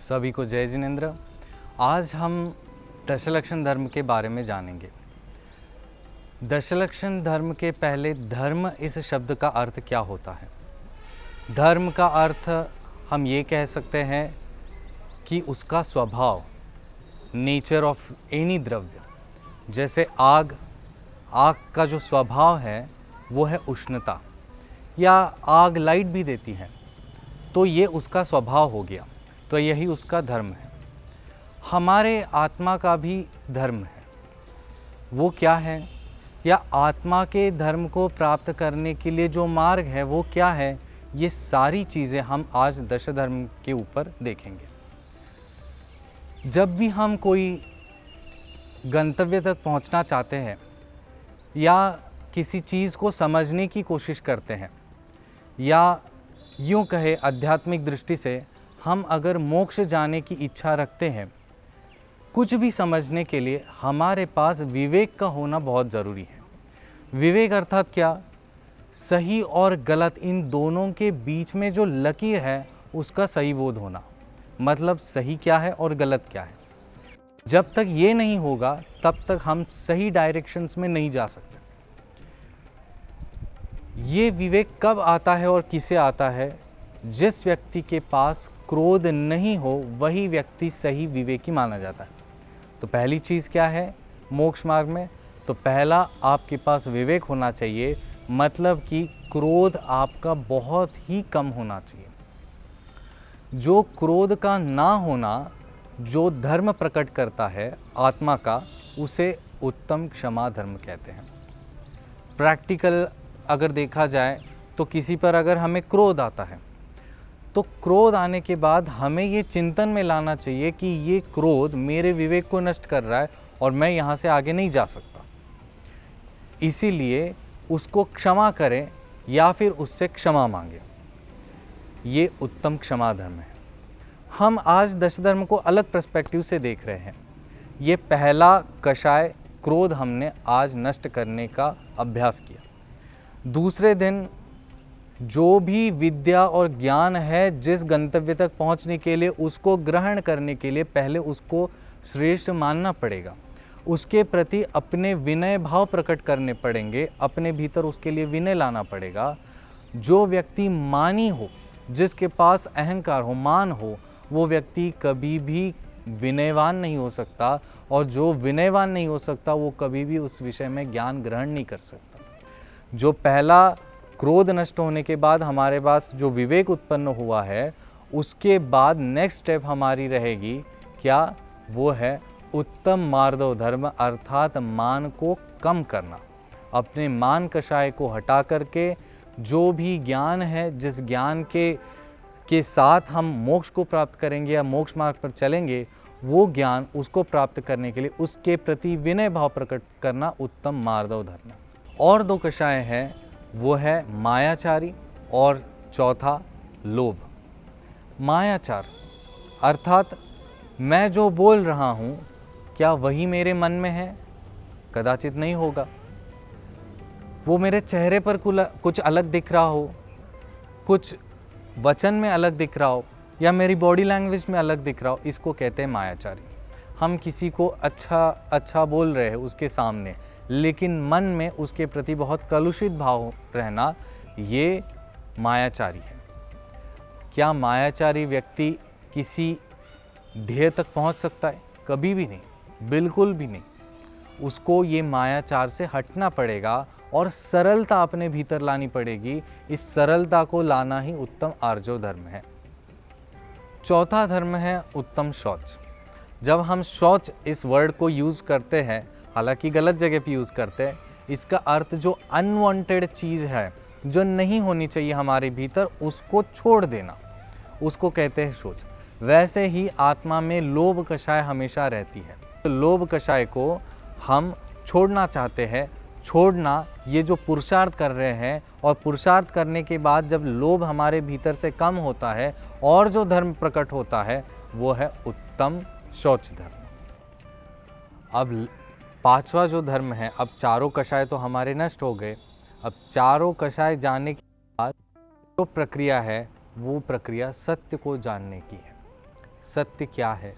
सभी को जय जिनेंद्र। आज हम दशलक्षण धर्म के बारे में जानेंगे। दशलक्षण धर्म के पहले धर्म इस शब्द का अर्थ क्या होता है। धर्म का अर्थ हम ये कह सकते हैं कि उसका स्वभाव, नेचर ऑफ एनी द्रव्य। जैसे आग का जो स्वभाव है वो है उष्णता, या आग लाइट भी देती है, तो ये उसका स्वभाव हो गया, तो यही उसका धर्म है। हमारे आत्मा का भी धर्म है। वो क्या है, या आत्मा के धर्म को प्राप्त करने के लिए जो मार्ग है वो क्या है, ये सारी चीज़ें हम आज दश धर्म के ऊपर देखेंगे। जब भी हम कोई गंतव्य तक पहुंचना चाहते हैं या किसी चीज़ को समझने की कोशिश करते हैं, या यूँ कहे आध्यात्मिक दृष्टि से हम अगर मोक्ष जाने की इच्छा रखते हैं, कुछ भी समझने के लिए हमारे पास विवेक का होना बहुत ज़रूरी है। विवेक अर्थात क्या, सही और गलत इन दोनों के बीच में जो लकीर है उसका सही बोध होना। मतलब सही क्या है और गलत क्या है। जब तक ये नहीं होगा तब तक हम सही डायरेक्शंस में नहीं जा सकते। ये विवेक कब आता है और किसे आता है? जिस व्यक्ति के पास क्रोध नहीं हो वही व्यक्ति सही विवेकी माना जाता है। तो पहली चीज़ क्या है मोक्ष मार्ग में? तो पहला आपके पास विवेक होना चाहिए, मतलब कि क्रोध आपका बहुत ही कम होना चाहिए। जो क्रोध का ना होना जो धर्म प्रकट करता है आत्मा का, उसे उत्तम क्षमा धर्म कहते हैं। प्रैक्टिकल अगर देखा जाए तो किसी पर अगर हमें क्रोध आता है तो क्रोध आने के बाद हमें ये चिंतन में लाना चाहिए कि ये क्रोध मेरे विवेक को नष्ट कर रहा है और मैं यहाँ से आगे नहीं जा सकता, इसीलिए उसको क्षमा करें या फिर उससे क्षमा मांगे। ये उत्तम क्षमा धर्म है। हम आज दश धर्म को अलग पर्सपेक्टिव से देख रहे हैं। ये पहला कषाय क्रोध हमने आज नष्ट करने का अभ्यास किया। दूसरे दिन जो भी विद्या और ज्ञान है जिस गंतव्य तक पहुंचने के लिए, उसको ग्रहण करने के लिए पहले उसको श्रेष्ठ मानना पड़ेगा। उसके प्रति अपने विनय भाव प्रकट करने पड़ेंगे, अपने भीतर उसके लिए विनय लाना पड़ेगा। जो व्यक्ति मानी हो, जिसके पास अहंकार हो, मान हो, वो व्यक्ति कभी भी विनयवान नहीं हो सकता, और जो विनयवान नहीं हो सकता वो कभी भी उस विषय में ज्ञान ग्रहण नहीं कर सकता। जो पहला क्रोध नष्ट होने के बाद हमारे पास जो विवेक उत्पन्न हुआ है, उसके बाद नेक्स्ट स्टेप हमारी रहेगी क्या? वो है उत्तम मार्दव धर्म, अर्थात मान को कम करना। अपने मान कषाय को हटा करके जो भी ज्ञान है, जिस ज्ञान के साथ हम मोक्ष को प्राप्त करेंगे या मोक्ष मार्ग पर चलेंगे, वो ज्ञान उसको प्राप्त करने के लिए उसके प्रति विनय भाव प्रकट करना उत्तम मार्दव धर्म। और दो कषाय हैं, वो है मायाचारी और चौथा लोभ। मायाचार अर्थात मैं जो बोल रहा हूँ क्या वही मेरे मन में है? कदाचित नहीं होगा। वो मेरे चेहरे पर कुछ अलग दिख रहा हो, कुछ वचन में अलग दिख रहा हो, या मेरी बॉडी लैंग्वेज में अलग दिख रहा हो, इसको कहते हैं मायाचारी। हम किसी को अच्छा बोल रहे हैं उसके सामने, लेकिन मन में उसके प्रति बहुत कलुषित भाव रहना, ये मायाचारी है। क्या मायाचारी व्यक्ति किसी ध्येय तक पहुंच सकता है? कभी भी नहीं, बिल्कुल भी नहीं। उसको ये मायाचार से हटना पड़ेगा और सरलता अपने भीतर लानी पड़ेगी। इस सरलता को लाना ही उत्तम आर्जव धर्म है। चौथा धर्म है उत्तम शौच। जब हम शौच इस वर्ड को यूज़ करते हैं, हालांकि गलत जगह पे यूज़ करते हैं, इसका अर्थ जो अनवांटेड चीज़ है, जो नहीं होनी चाहिए हमारे भीतर, उसको छोड़ देना, उसको कहते हैं शौच। वैसे ही आत्मा में लोभ कषाय हमेशा रहती है। तो लोभ कषाय को हम छोड़ना चाहते हैं। छोड़ना, ये जो पुरुषार्थ कर रहे हैं, और पुरुषार्थ करने के बाद जब लोभ हमारे भीतर से कम होता है और जो धर्म प्रकट होता है, वो है उत्तम शौच धर्म। अब पांचवा जो धर्म है, अब चारों कषाय तो हमारे नष्ट हो गए। अब चारों कषाय जानने के बाद जो प्रक्रिया है, वो प्रक्रिया सत्य को जानने की है। सत्य क्या है?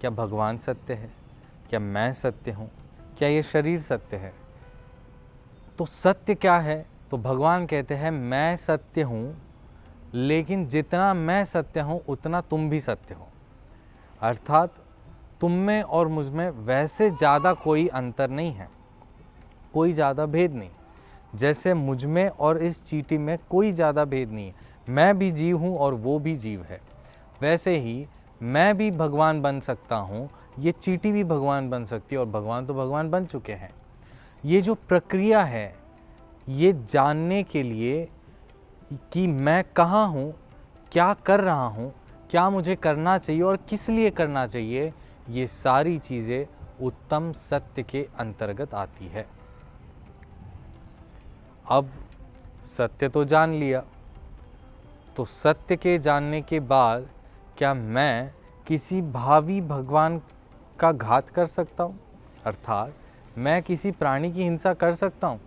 क्या भगवान सत्य है? क्या मैं सत्य हूँ? क्या ये शरीर सत्य है? तो सत्य क्या है? तो भगवान कहते हैं मैं सत्य हूँ, लेकिन जितना मैं सत्य हूँ उतना तुम भी सत्य हो। अर्थात तुम में और मुझ में वैसे ज़्यादा कोई अंतर नहीं है, कोई ज़्यादा भेद नहीं। जैसे मुझ में और इस चींटी में कोई ज़्यादा भेद नहीं है, मैं भी जीव हूँ और वो भी जीव है, वैसे ही मैं भी भगवान बन सकता हूँ, ये चींटी भी भगवान बन सकती है, और भगवान तो भगवान बन चुके हैं। ये जो प्रक्रिया है, ये जानने के लिए कि मैं कहाँ हूँ, क्या कर रहा हूँ, क्या मुझे करना चाहिए और किस लिए करना चाहिए, ये सारी चीज़ें उत्तम सत्य के अंतर्गत आती है। अब सत्य तो जान लिया, तो सत्य के जानने के बाद क्या मैं किसी भावी भगवान का घात कर सकता हूँ? अर्थात मैं किसी प्राणी की हिंसा कर सकता हूँ?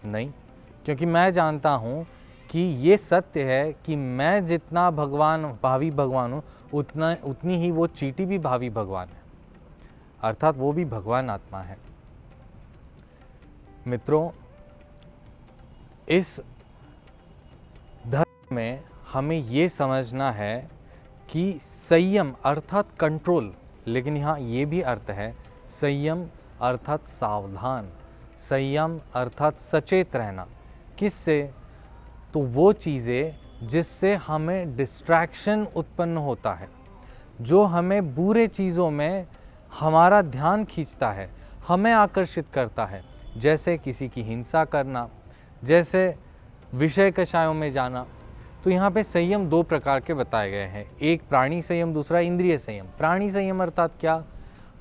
नहीं, क्योंकि मैं जानता हूँ कि ये सत्य है कि मैं जितना भावी भगवान हूँ, उतनी ही वो चींटी भी भावी भगवान है, अर्थात वो भी भगवान आत्मा है। मित्रों, इस धर्म में हमें ये समझना है कि संयम अर्थात कंट्रोल, लेकिन यहाँ ये भी अर्थ है संयम अर्थात सावधान, संयम अर्थात सचेत रहना। किससे? तो वो चीज़ें जिससे हमें डिस्ट्रैक्शन उत्पन्न होता है, जो हमें बुरे चीज़ों में हमारा ध्यान खींचता है, हमें आकर्षित करता है, जैसे किसी की हिंसा करना, जैसे विषय कषायों में जाना। तो यहाँ पे संयम दो प्रकार के बताए गए हैं, एक प्राणी संयम, दूसरा इंद्रिय संयम। प्राणी संयम अर्थात क्या?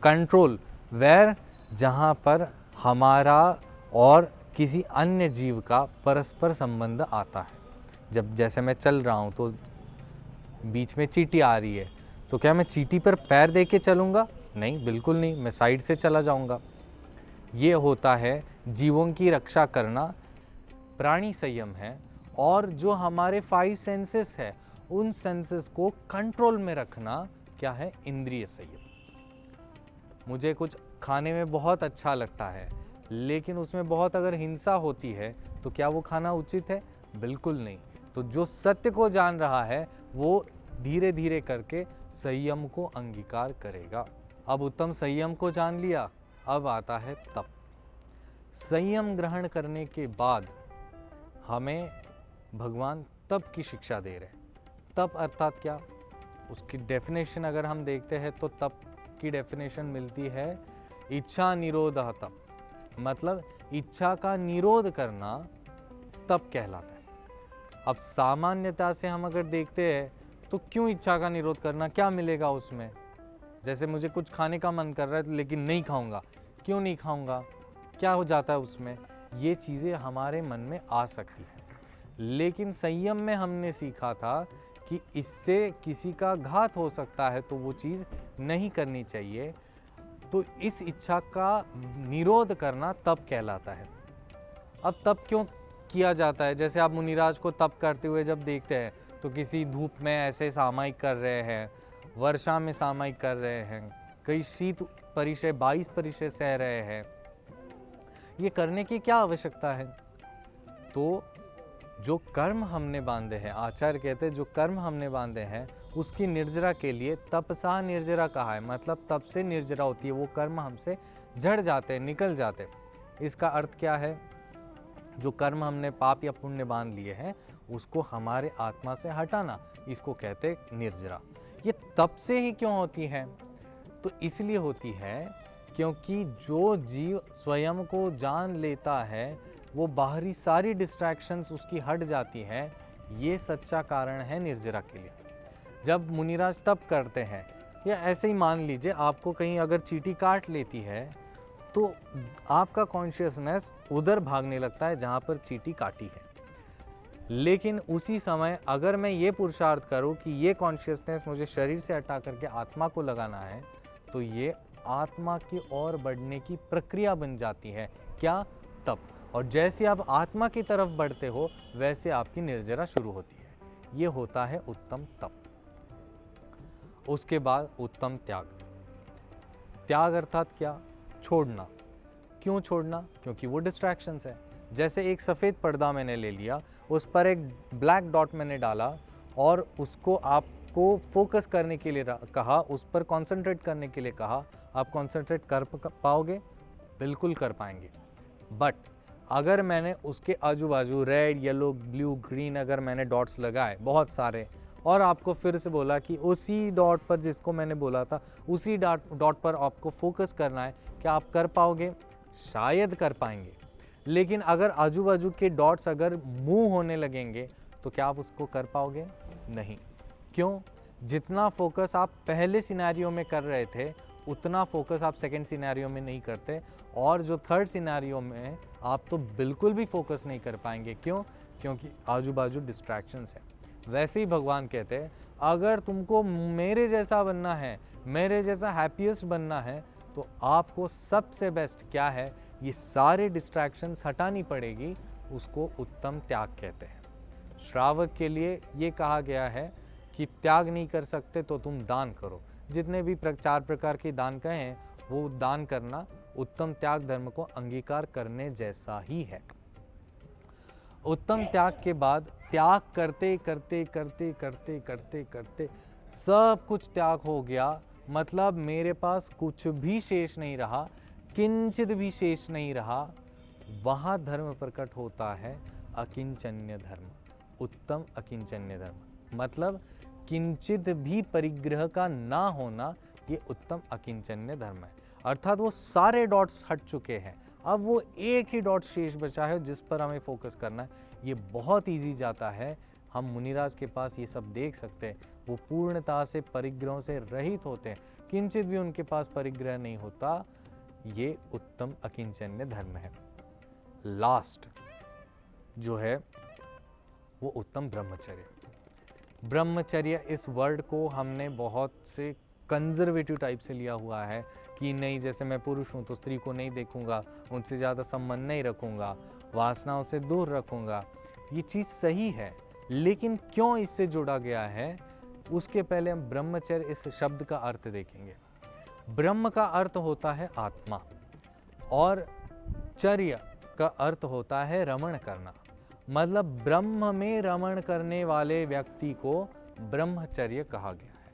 कंट्रोल, वेर जहाँ पर हमारा और किसी अन्य जीव का परस्पर संबंध आता है। जब जैसे मैं चल रहा हूँ तो बीच में चींटी आ रही है, तो क्या मैं चींटी पर पैर दे के चलूँगा? नहीं, बिल्कुल नहीं, मैं साइड से चला जाऊँगा। ये होता है जीवों की रक्षा करना, प्राणी संयम है। और जो हमारे 5 सेंसेस है, उन सेंसेस को कंट्रोल में रखना क्या है? इंद्रिय संयम। मुझे कुछ खाने में बहुत अच्छा लगता है, लेकिन उसमें बहुत अगर हिंसा होती है तो क्या वो खाना उचित है? बिल्कुल नहीं। तो जो सत्य को जान रहा है वो धीरे धीरे करके संयम को अंगीकार करेगा। अब उत्तम संयम को जान लिया, अब आता है तप। संयम ग्रहण करने के बाद हमें भगवान तप की शिक्षा दे रहे हैं। तप अर्थात क्या? उसकी डेफिनेशन अगर हम देखते हैं तो तप की डेफिनेशन मिलती है इच्छा निरोधः तप, मतलब इच्छा का निरोध करना तप कहलाता है। अब सामान्यता से हम अगर देखते हैं तो क्यों इच्छा का निरोध करना, क्या मिलेगा उसमें? जैसे मुझे कुछ खाने का मन कर रहा है लेकिन नहीं खाऊंगा, क्यों नहीं खाऊंगा, क्या हो जाता है उसमें? ये चीज़ें हमारे मन में आ सकती हैं, लेकिन संयम में हमने सीखा था कि इससे किसी का घात हो सकता है, तो वो चीज़ नहीं करनी चाहिए। तो इस इच्छा का निरोध करना तप कहलाता है। अब तप क्यों किया जाता है? जैसे आप मुनिराज को तप करते हुए जब देखते हैं तो किसी धूप में ऐसे सामयिक कर रहे हैं, वर्षा में सामयिक कर रहे हैं, कई शीत परिचय 22 परिचय सह रहे हैं। ये करने की क्या आवश्यकता है? तो जो कर्म हमने बांधे हैं, आचार्य कहते हैं जो कर्म हमने बांधे हैं उसकी निर्जरा के लिए तपसा निर्जरा कहा है, मतलब तप से निर्जरा होती है, वो कर्म हमसे झड़ जाते हैं, निकल जाते हैं। इसका अर्थ क्या है? जो कर्म हमने पाप या पुण्य बांध लिए हैं उसको हमारे आत्मा से हटाना, इसको कहते हैं निर्जरा। ये तप से ही क्यों होती है? तो इसलिए होती है क्योंकि जो जीव स्वयं को जान लेता है वो बाहरी सारी डिस्ट्रैक्शंस उसकी हट जाती है। ये सच्चा कारण है निर्जरा के लिए। जब मुनिराज तप करते हैं, या ऐसे ही मान लीजिए आपको कहीं अगर चींटी काट लेती है तो आपका कॉन्शियसनेस उधर भागने लगता है जहाँ पर चींटी काटी है, लेकिन उसी समय अगर मैं ये पुरुषार्थ करूँ कि ये कॉन्शियसनेस मुझे शरीर से हटा करके आत्मा को लगाना है, तो ये आत्मा की ओर बढ़ने की प्रक्रिया बन जाती है। क्या? तप। और जैसे आप आत्मा की तरफ बढ़ते हो वैसे आपकी निर्जरा शुरू होती है। ये होता है उत्तम तप। उसके बाद उत्तम त्याग। त्याग अर्थात क्या? छोड़ना। क्यों छोड़ना? क्योंकि वो डिस्ट्रैक्शंस है। जैसे एक सफ़ेद पर्दा मैंने ले लिया, उस पर एक ब्लैक डॉट मैंने डाला और उसको आपको फोकस करने के लिए कहा, उस पर कंसंट्रेट करने के लिए कहा। आप कंसंट्रेट कर पाओगे? बिल्कुल कर पाएंगे। बट अगर मैंने उसके आजू बाजू रेड, येलो, ब्लू, ग्रीन अगर मैंने डॉट्स लगाए बहुत सारे, और आपको फिर से बोला कि उसी डॉट पर जिसको मैंने बोला था उसी डॉट पर आपको फोकस करना है, क्या आप कर पाओगे? शायद कर पाएंगे। लेकिन अगर आजू बाजू के डॉट्स अगर मूव होने लगेंगे तो क्या आप उसको कर पाओगे? नहीं। क्यों? जितना फोकस आप पहले सिनेरियो में कर रहे थे उतना फोकस आप सेकंड सिनेरियो में नहीं करते, और जो थर्ड सिनेरियो में आप तो बिल्कुल भी फोकस नहीं कर पाएंगे। क्यों? क्योंकि आजू बाजू डिस्ट्रैक्शंस है। वैसे ही भगवान कहते हैं, अगर तुमको मेरे जैसा बनना है, मेरे जैसा हैप्पीएस्ट बनना है, तो आपको सबसे बेस्ट क्या है? ये सारे डिस्ट्रैक्शंस हटानी पड़ेगी। उसको उत्तम त्याग कहते हैं। श्रावक के लिए ये कहा गया है कि त्याग नहीं कर सकते तो तुम दान करो। जितने भी 4 प्रकार के दान कहें, वो दान करना उत्तम त्याग धर्म को अंगीकार करने जैसा ही है। उत्तम त्याग के बाद त्याग करते करते करते करते करते करते सब कुछ त्याग हो गया, मतलब मेरे पास कुछ भी शेष नहीं रहा, किंचित भी शेष नहीं रहा। वहाँ धर्म प्रकट होता है अकिंचन्य धर्म, उत्तम अकिंचन्य धर्म। मतलब किंचित भी परिग्रह का ना होना, ये उत्तम अकिंचन्य धर्म है। अर्थात वो सारे डॉट्स हट चुके हैं, अब वो एक ही डॉट शेष बचा है जिस पर हमें फोकस करना है। ये बहुत इजी जाता है। हम मुनिराज के पास ये सब देख सकते हैं, वो पूर्णतः से परिग्रहों से रहित होते हैं, किंचित भी उनके पास परिग्रह नहीं होता। ये उत्तम अकिंचन्य धर्म है। लास्ट जो है वो उत्तम ब्रह्मचर्य। ब्रह्मचर्य इस वर्ड को हमने बहुत से कंजर्वेटिव टाइप से लिया हुआ है कि नहीं, जैसे मैं पुरुष हूँ तो स्त्री को नहीं देखूंगा, उनसे ज़्यादा संबंध नहीं रखूंगा, वासनाओं से दूर रखूंगा। ये चीज़ सही है, लेकिन क्यों इससे जोड़ा गया है उसके पहले हम ब्रह्मचर्य इस शब्द का अर्थ देखेंगे। ब्रह्म का अर्थ होता है आत्मा और चर्य का अर्थ होता है रमण करना। मतलब ब्रह्म में रमण करने वाले व्यक्ति को ब्रह्मचर्य कहा गया है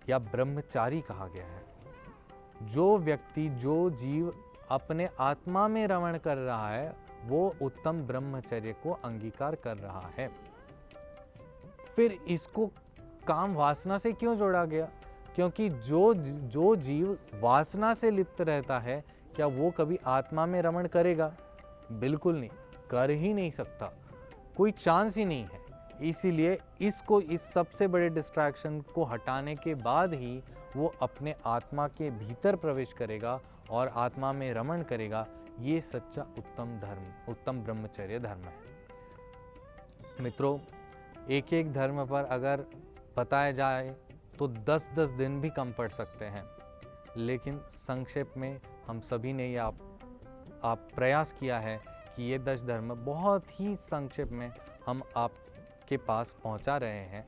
या ब्रह्मचारी कहा गया है। जो व्यक्ति, जो जीव अपने आत्मा में रमण कर रहा है वो उत्तम ब्रह्मचर्य को अंगीकार कर रहा है। फिर इसको काम वासना से क्यों जोड़ा गया? क्योंकि जो जीव वासना से लिप्त रहता है, क्या वो कभी आत्मा में रमण करेगा? बिल्कुल नहीं, कर ही नहीं सकता, कोई चांस ही नहीं है। इसीलिए इसको, इस सबसे बड़े डिस्ट्रैक्शन को हटाने के बाद ही वो अपने आत्मा के भीतर प्रवेश करेगा और आत्मा में रमण करेगा। ये सच्चा उत्तम धर्म, उत्तम ब्रह्मचर्य धर्म है। मित्रों, एक एक धर्म पर अगर बताया जाए तो 10-10 दिन भी कम पड़ सकते हैं, लेकिन संक्षेप में हम सभी ने आप प्रयास किया है कि ये 10 धर्म बहुत ही संक्षेप में हम आपके पास पहुंचा रहे हैं।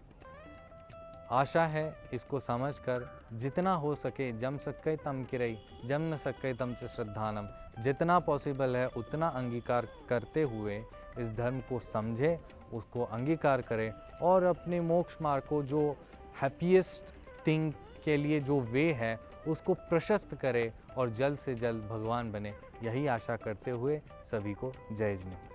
आशा है इसको समझकर जितना हो सके जम सके तम किरई, जम न सके तम च श्रद्धानम, जितना पॉसिबल है उतना अंगीकार करते हुए इस धर्म को समझे, उसको अंगीकार करें और अपने मोक्ष मार्ग को, जो हैप्पीएस्ट थिंग के लिए जो वे है, उसको प्रशस्त करे और जल्द से जल्द भगवान बने। यही आशा करते हुए सभी को जय जिनेन्द्र।